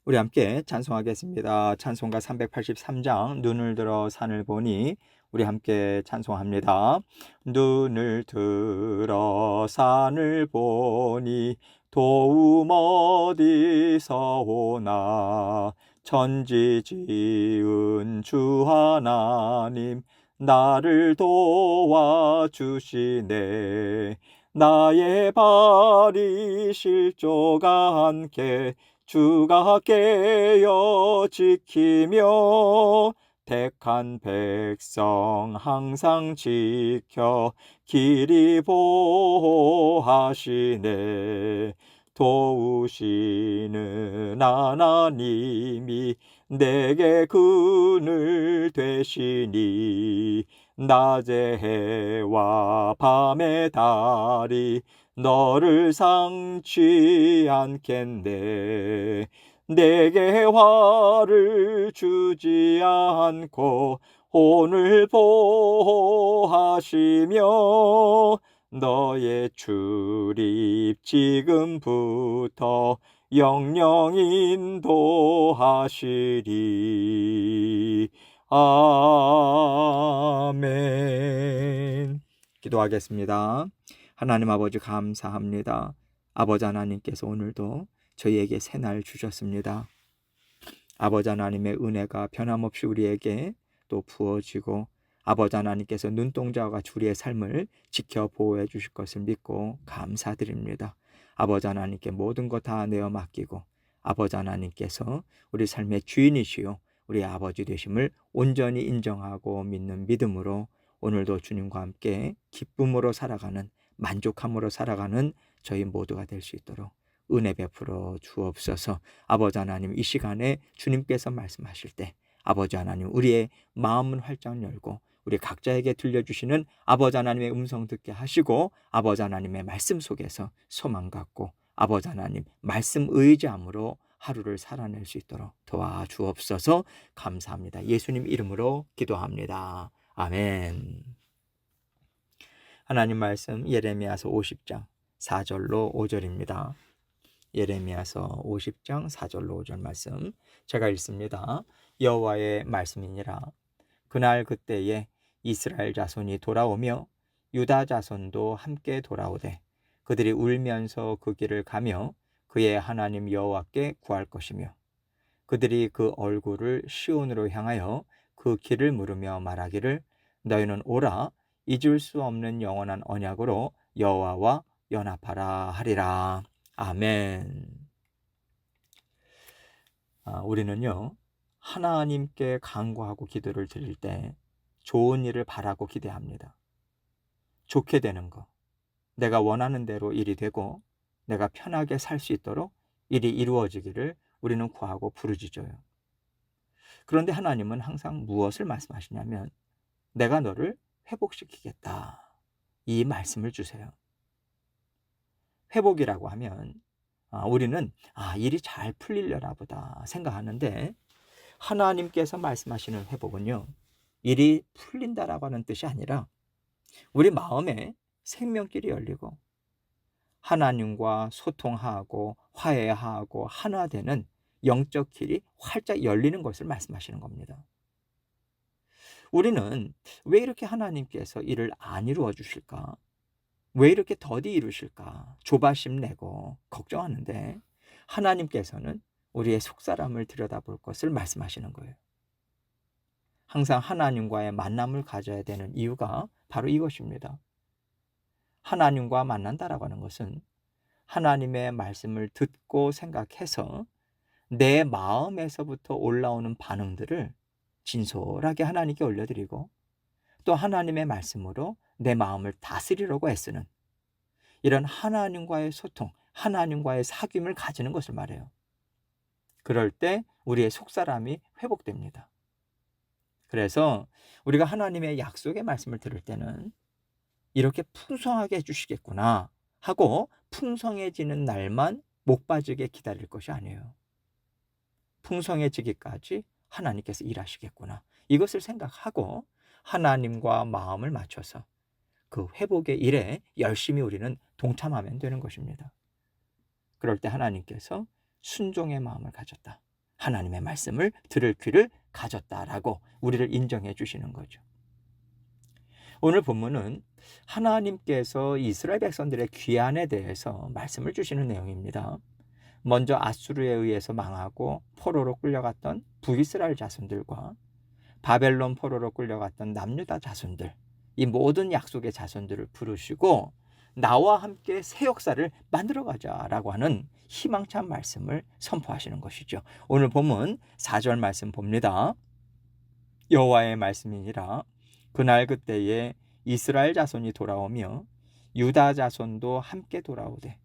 우리 함께 찬송하겠습니다. 찬송가 383장 눈을 들어 산을 보니 우리 함께 찬송합니다. 눈을 들어 산을 보니 도움 어디서 오나 천지 지은 주 하나님 나를 도와주시네. 나의 발이 실족아 함께 주가 깨어 지키며 택한 백성 항상 지켜 길이 보호하시네. 도우시는 하나님이 내게 그늘 되시니 낮의 해와 밤의 달이 너를 상치 않겠네. 내게 화를 주지 않고 오늘 보호하시며 너의 출입 지금부터 영영 인도하시리. 아멘. 기도하겠습니다. 하나님 아버지 감사합니다. 아버지 하나님께서 오늘도 저희에게 새날 주셨습니다. 아버지 하나님의 은혜가 변함없이 우리에게 또 부어지고 아버지 하나님께서 눈동자와 같이 우리의 삶을 지켜 보호해 주실 것을 믿고 감사드립니다. 아버지 하나님께 모든 것 다 내어 맡기고 아버지 하나님께서 우리 삶의 주인이시요 우리 아버지 되심을 온전히 인정하고 믿는 믿음으로 오늘도 주님과 함께 기쁨으로 살아가는 만족함으로 살아가는 저희 모두가 될 수 있도록 은혜 베풀어 주옵소서. 아버지 하나님 이 시간에 주님께서 말씀하실 때 아버지 하나님 우리의 마음은 활짝 열고 우리 각자에게 들려주시는 아버지 하나님의 음성 듣게 하시고 아버지 하나님의 말씀 속에서 소망 갖고 아버지 하나님 말씀 의지함으로 하루를 살아낼 수 있도록 도와주옵소서. 감사합니다. 예수님 이름으로 기도합니다. 아멘. 하나님 말씀 예레미야서 50장 4절로 5절입니다. 예레미야서 50장 4절로 5절 말씀 제가 읽습니다. 여호와의 말씀이니라. 그날 그때에 이스라엘 자손이 돌아오며 유다 자손도 함께 돌아오되 그들이 울면서 그 길을 가며 그의 하나님 여호와께 구할 것이며 그들이 그 얼굴을 시온으로 향하여 그 길을 물으며 말하기를 너희는 오라 잊을 수 없는 영원한 언약으로 여호와와 연합하라 하리라. 아멘. 우리는요 하나님께 간구하고 기도를 드릴 때 좋은 일을 바라고 기대합니다. 좋게 되는 거, 내가 원하는 대로 일이 되고 내가 편하게 살 수 있도록 일이 이루어지기를 우리는 구하고 부르짖어요. 그런데 하나님은 항상 무엇을 말씀하시냐면 내가 너를 회복시키겠다 이 말씀을 주세요. 회복이라고 하면 우리는 일이 잘 풀리려나 보다 생각하는데 하나님께서 말씀하시는 회복은요 일이 풀린다라고 하는 뜻이 아니라 우리 마음에 생명길이 열리고 하나님과 소통하고 화해하고 하나 되는 영적 길이 활짝 열리는 것을 말씀하시는 겁니다. 우리는 왜 이렇게 하나님께서 일을 안 이루어 주실까? 왜 이렇게 더디 이루실까? 조바심 내고 걱정하는데 하나님께서는 우리의 속사람을 들여다볼 것을 말씀하시는 거예요. 항상 하나님과의 만남을 가져야 되는 이유가 바로 이것입니다. 하나님과 만난다라고 하는 것은 하나님의 말씀을 듣고 생각해서 내 마음에서부터 올라오는 반응들을 진솔하게 하나님께 올려드리고 또 하나님의 말씀으로 내 마음을 다스리려고 애쓰는 이런 하나님과의 소통, 하나님과의 사귐을 가지는 것을 말해요. 그럴 때 우리의 속사람이 회복됩니다. 그래서 우리가 하나님의 약속의 말씀을 들을 때는 이렇게 풍성하게 해주시겠구나 하고 풍성해지는 날만 목 빠지게 기다릴 것이 아니에요. 풍성해지기까지 하나님께서 일하시겠구나 이것을 생각하고 하나님과 마음을 맞춰서 그 회복의 일에 열심히 우리는 동참하면 되는 것입니다. 그럴 때 하나님께서 순종의 마음을 가졌다, 하나님의 말씀을 들을 귀를 가졌다라고 우리를 인정해 주시는 거죠. 오늘 본문은 하나님께서 이스라엘 백성들의 귀환에 대해서 말씀을 주시는 내용입니다. 먼저 아수르에 의해서 망하고 포로로 끌려갔던 북이스라엘 자손들과 바벨론 포로로 끌려갔던 남유다 자손들, 이 모든 약속의 자손들을 부르시고 나와 함께 새 역사를 만들어가자라고 하는 희망찬 말씀을 선포하시는 것이죠. 오늘 본문 4절 말씀 봅니다. 여호와의 말씀이니라. 그날 그때에 이스라엘 자손이 돌아오며 유다 자손도 함께 돌아오되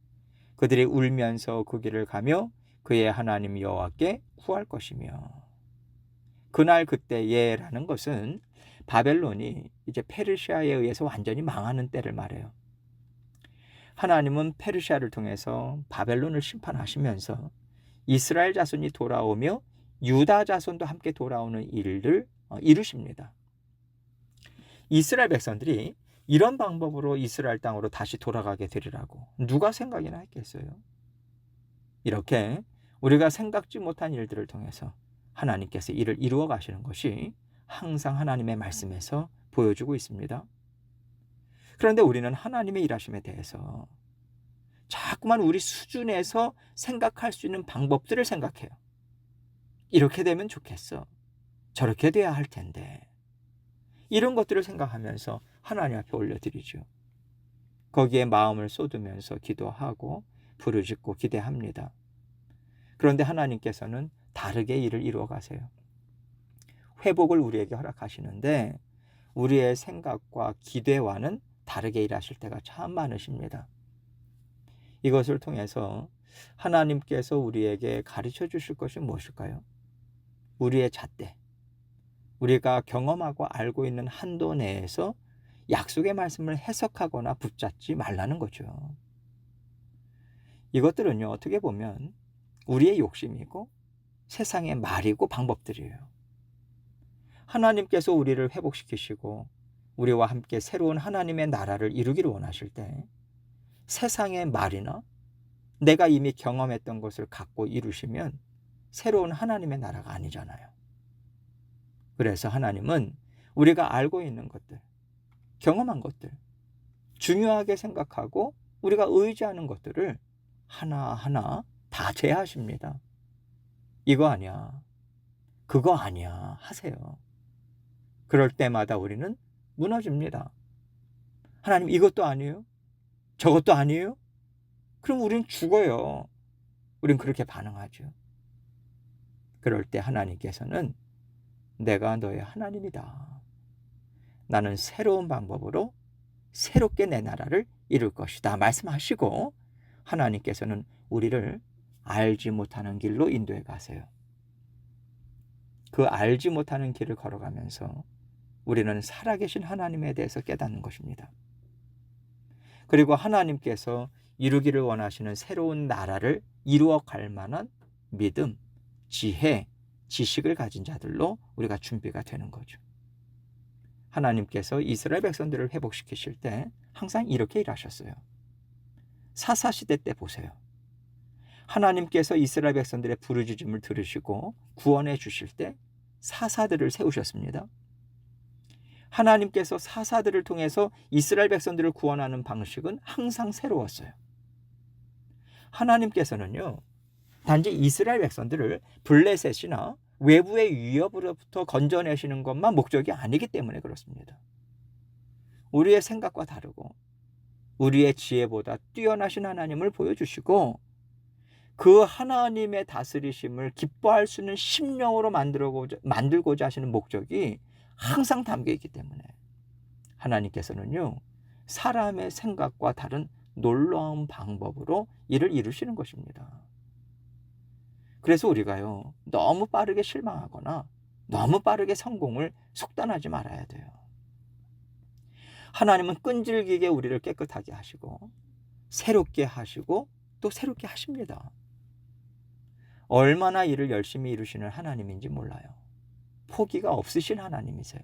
그들이 울면서 그 길을 가며 그의 하나님 여호와께 구할 것이며. 그날 그때에라는 것은 바벨론이 이제 페르시아에 의해서 완전히 망하는 때를 말해요. 하나님은 페르시아를 통해서 바벨론을 심판하시면서 이스라엘 자손이 돌아오며 유다 자손도 함께 돌아오는 일을 이루십니다. 이스라엘 백성들이 이런 방법으로 이스라엘 땅으로 다시 돌아가게 되리라고 누가 생각이나 했겠어요? 이렇게 우리가 생각지 못한 일들을 통해서 하나님께서 이를 이루어 가시는 것이 항상 하나님의 말씀에서 보여주고 있습니다. 그런데 우리는 하나님의 일하심에 대해서 자꾸만 우리 수준에서 생각할 수 있는 방법들을 생각해요. 이렇게 되면 좋겠어. 저렇게 돼야 할 텐데. 이런 것들을 생각하면서 하나님 앞에 올려드리죠. 거기에 마음을 쏟으면서 기도하고 부르짖고 기대합니다. 그런데 하나님께서는 다르게 일을 이루어 가세요. 회복을 우리에게 허락하시는데 우리의 생각과 기대와는 다르게 일하실 때가 참 많으십니다. 이것을 통해서 하나님께서 우리에게 가르쳐 주실 것이 무엇일까요? 우리의 잣대, 우리가 경험하고 알고 있는 한도 내에서 약속의 말씀을 해석하거나 붙잡지 말라는 거죠. 이것들은요, 어떻게 보면 우리의 욕심이고 세상의 말이고 방법들이에요. 하나님께서 우리를 회복시키시고 우리와 함께 새로운 하나님의 나라를 이루기를 원하실 때 세상의 말이나 내가 이미 경험했던 것을 갖고 이루시면 새로운 하나님의 나라가 아니잖아요. 그래서 하나님은 우리가 알고 있는 것들, 경험한 것들, 중요하게 생각하고 우리가 의지하는 것들을 하나하나 다 제하십니다. 이거 아니야, 그거 아니야 하세요. 그럴 때마다 우리는 무너집니다. 하나님 이것도 아니에요? 저것도 아니에요? 그럼 우린 죽어요. 우린 그렇게 반응하죠. 그럴 때 하나님께서는 내가 너의 하나님이다. 나는 새로운 방법으로 새롭게 내 나라를 이룰 것이다 말씀하시고 하나님께서는 우리를 알지 못하는 길로 인도해 가세요. 그 알지 못하는 길을 걸어가면서 우리는 살아계신 하나님에 대해서 깨닫는 것입니다. 그리고 하나님께서 이루기를 원하시는 새로운 나라를 이루어 갈 만한 믿음, 지혜, 지식을 가진 자들로 우리가 준비가 되는 거죠. 하나님께서 이스라엘 백성들을 회복시키실 때 항상 이렇게 일하셨어요. 사사시대 때 보세요. 하나님께서 이스라엘 백성들의 부르짖음을 들으시고 구원해 주실 때 사사들을 세우셨습니다. 하나님께서 사사들을 통해서 이스라엘 백성들을 구원하는 방식은 항상 새로웠어요. 하나님께서는요, 단지 이스라엘 백성들을 블레셋이나 외부의 위협으로부터 건져내시는 것만 목적이 아니기 때문에 그렇습니다. 우리의 생각과 다르고 우리의 지혜보다 뛰어나신 하나님을 보여주시고 그 하나님의 다스리심을 기뻐할 수 있는 심령으로 만들고자 하시는 목적이 항상 담겨 있기 때문에 하나님께서는요, 사람의 생각과 다른 놀라운 방법으로 일을 이루시는 것입니다. 그래서 우리가요, 너무 빠르게 실망하거나 너무 빠르게 성공을 속단하지 말아야 돼요. 하나님은 끈질기게 우리를 깨끗하게 하시고 새롭게 하시고 또 새롭게 하십니다. 얼마나 일을 열심히 이루시는 하나님인지 몰라요. 포기가 없으신 하나님이세요.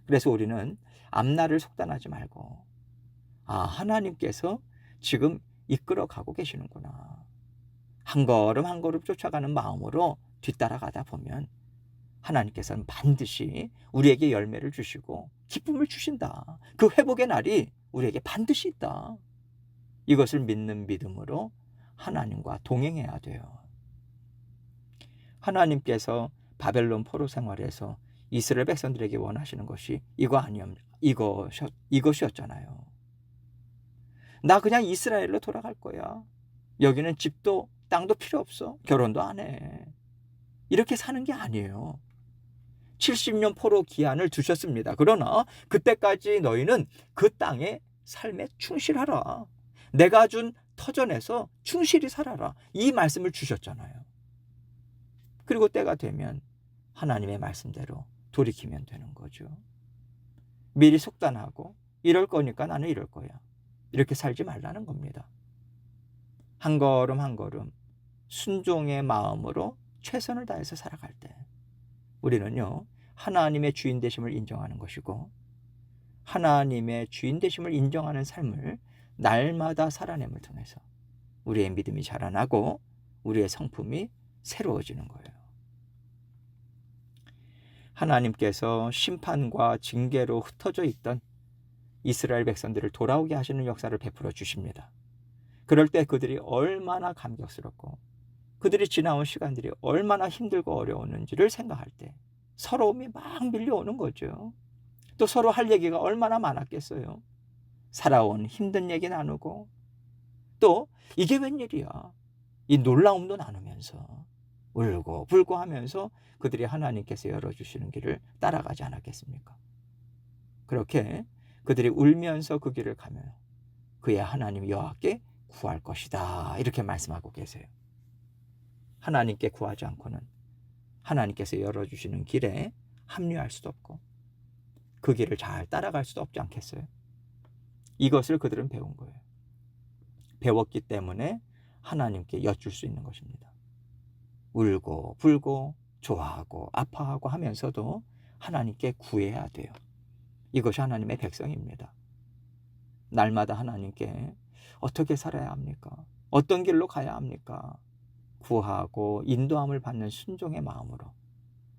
그래서 우리는 앞날을 속단하지 말고 하나님께서 지금 이끌어 가고 계시는구나. 한 걸음 한 걸음 쫓아가는 마음으로 뒤따라가다 보면 하나님께서는 반드시 우리에게 열매를 주시고 기쁨을 주신다. 그 회복의 날이 우리에게 반드시 있다. 이것을 믿는 믿음으로 하나님과 동행해야 돼요. 하나님께서 바벨론 포로 생활에서 이스라엘 백성들에게 원하시는 것이 이것이었잖아요. 나 그냥 이스라엘로 돌아갈 거야. 여기는 집도 땅도 필요 없어. 결혼도 안 해. 이렇게 사는 게 아니에요. 70년 포로 기한을 두셨습니다. 그러나 그때까지 너희는 그 땅의 삶에 충실하라. 내가 준 터전에서 충실히 살아라. 이 말씀을 주셨잖아요. 그리고 때가 되면 하나님의 말씀대로 돌이키면 되는 거죠. 미리 속단하고 이럴 거니까 나는 이럴 거야. 이렇게 살지 말라는 겁니다. 한 걸음 한 걸음 순종의 마음으로 최선을 다해서 살아갈 때 우리는요, 하나님의 주인 되심을 인정하는 것이고 하나님의 주인 되심을 인정하는 삶을 날마다 살아냄을 통해서 우리의 믿음이 자라나고 우리의 성품이 새로워지는 거예요. 하나님께서 심판과 징계로 흩어져 있던 이스라엘 백성들을 돌아오게 하시는 역사를 베풀어 주십니다. 그럴 때 그들이 얼마나 감격스럽고 그들이 지나온 시간들이 얼마나 힘들고 어려웠는지를 생각할 때 서러움이 막 밀려오는 거죠. 또 서로 할 얘기가 얼마나 많았겠어요. 살아온 힘든 얘기 나누고 또 이게 웬일이야. 이 놀라움도 나누면서 울고 불고 하면서 그들이 하나님께서 열어주시는 길을 따라가지 않았겠습니까? 그렇게 그들이 울면서 그 길을 가면 그의 하나님 여호와께 구할 것이다. 이렇게 말씀하고 계세요. 하나님께 구하지 않고는 하나님께서 열어주시는 길에 합류할 수도 없고 그 길을 잘 따라갈 수도 없지 않겠어요? 이것을 그들은 배운 거예요. 배웠기 때문에 하나님께 여쭐 수 있는 것입니다. 울고 불고 좋아하고 아파하고 하면서도 하나님께 구해야 돼요. 이것이 하나님의 백성입니다. 날마다 하나님께 어떻게 살아야 합니까? 어떤 길로 가야 합니까? 구하고 인도함을 받는 순종의 마음으로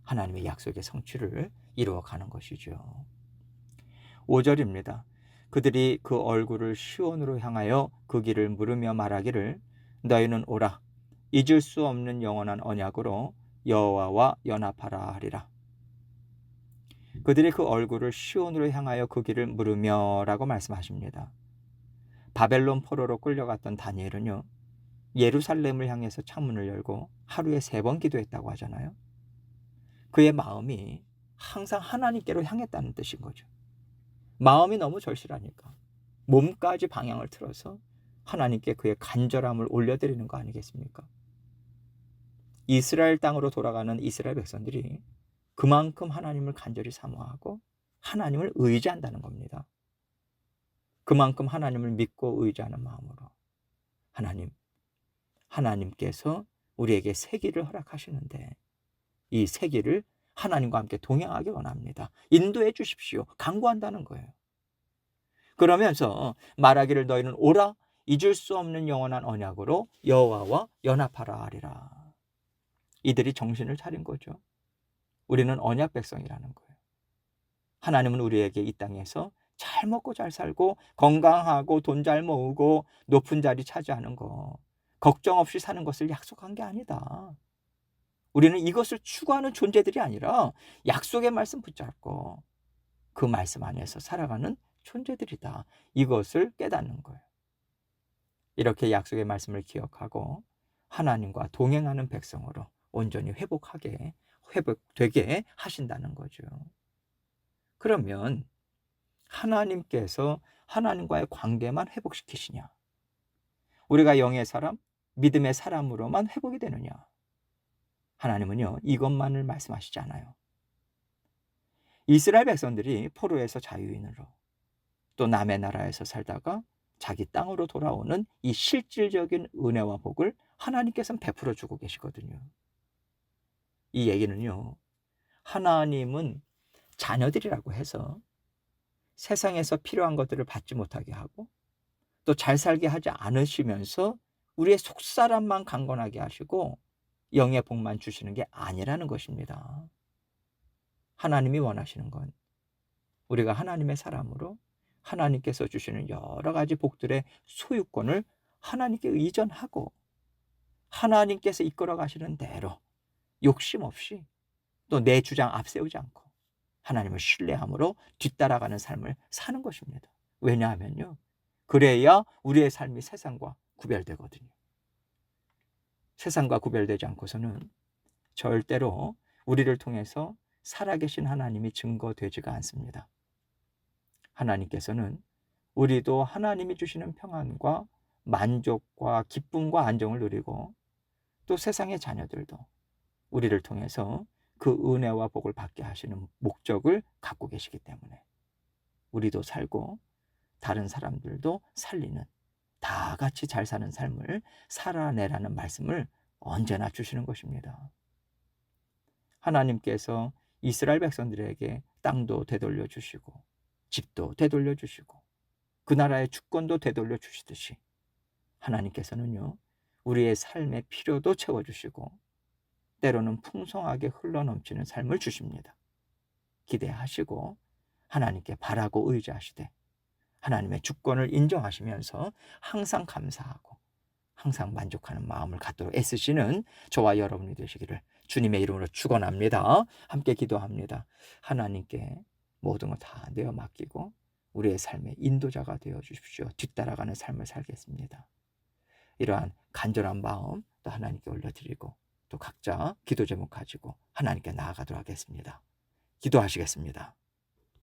하나님의 약속의 성취를 이루어가는 것이죠. 5절입니다. 그들이 그 얼굴을 시온으로 향하여 그 길을 물으며 말하기를 너희는 오라 잊을 수 없는 영원한 언약으로 여호와와 연합하라 하리라. 그들이 그 얼굴을 시온으로 향하여 그 길을 물으며 라고 말씀하십니다. 바벨론 포로로 끌려갔던 다니엘은요, 예루살렘을 향해서 창문을 열고 하루에 3번 기도했다고 하잖아요. 그의 마음이 항상 하나님께로 향했다는 뜻인 거죠. 마음이 너무 절실하니까 몸까지 방향을 틀어서 하나님께 그의 간절함을 올려드리는 거 아니겠습니까? 이스라엘 땅으로 돌아가는 이스라엘 백성들이 그만큼 하나님을 간절히 사모하고 하나님을 의지한다는 겁니다. 그만큼 하나님을 믿고 의지하는 마음으로 하나님께서 우리에게 새 길을 허락하시는데 이 새 길을 하나님과 함께 동행하기 원합니다. 인도해 주십시오. 간구한다는 거예요. 그러면서 말하기를 너희는 오라 잊을 수 없는 영원한 언약으로 여호와와 연합하라 하리라. 이들이 정신을 차린 거죠. 우리는 언약 백성이라는 거예요. 하나님은 우리에게 이 땅에서 잘 먹고 잘 살고 건강하고 돈 잘 모으고 높은 자리 차지하는 거 걱정 없이 사는 것을 약속한 게 아니다. 우리는 이것을 추구하는 존재들이 아니라 약속의 말씀 붙잡고 그 말씀 안에서 살아가는 존재들이다. 이것을 깨닫는 거예요. 이렇게 약속의 말씀을 기억하고 하나님과 동행하는 백성으로 온전히 회복되게 하신다는 거죠. 그러면 하나님께서 하나님과의 관계만 회복시키시냐? 우리가 영의 사람, 믿음의 사람으로만 회복이 되느냐? 하나님은요, 이것만을 말씀하시지 않아요. 이스라엘 백성들이 포로에서 자유인으로 또 남의 나라에서 살다가 자기 땅으로 돌아오는 이 실질적인 은혜와 복을 하나님께서는 베풀어 주고 계시거든요. 이 얘기는요, 하나님은 자녀들이라고 해서 세상에서 필요한 것들을 받지 못하게 하고 또 잘 살게 하지 않으시면서 우리의 속사람만 강건하게 하시고 영의 복만 주시는 게 아니라는 것입니다. 하나님이 원하시는 건 우리가 하나님의 사람으로 하나님께서 주시는 여러 가지 복들의 소유권을 하나님께 의존하고 하나님께서 이끌어 가시는 대로 욕심 없이 또 내 주장 앞세우지 않고 하나님을 신뢰함으로 뒤따라가는 삶을 사는 것입니다. 왜냐하면요, 그래야 우리의 삶이 세상과 구별되거든요. 세상과 구별되지 않고서는 절대로 우리를 통해서 살아계신 하나님이 증거되지가 않습니다. 하나님께서는 우리도 하나님이 주시는 평안과 만족과 기쁨과 안정을 누리고 또 세상의 자녀들도 우리를 통해서 그 은혜와 복을 받게 하시는 목적을 갖고 계시기 때문에 우리도 살고 다른 사람들도 살리는 다 같이 잘 사는 삶을 살아내라는 말씀을 언제나 주시는 것입니다. 하나님께서 이스라엘 백성들에게 땅도 되돌려 주시고 집도 되돌려 주시고 그 나라의 주권도 되돌려 주시듯이 하나님께서는요, 우리의 삶의 필요도 채워주시고 때로는 풍성하게 흘러넘치는 삶을 주십니다. 기대하시고 하나님께 바라고 의지하시되 하나님의 주권을 인정하시면서 항상 감사하고 항상 만족하는 마음을 갖도록 애쓰시는 저와 여러분이 되시기를 주님의 이름으로 축원합니다. 함께 기도합니다. 하나님께 모든 것 다 내어 맡기고 우리의 삶의 인도자가 되어 주십시오. 뒤따라가는 삶을 살겠습니다. 이러한 간절한 마음 또 하나님께 올려드리고 또 각자 기도 제목 가지고 하나님께 나아가도록 하겠습니다. 기도하시겠습니다.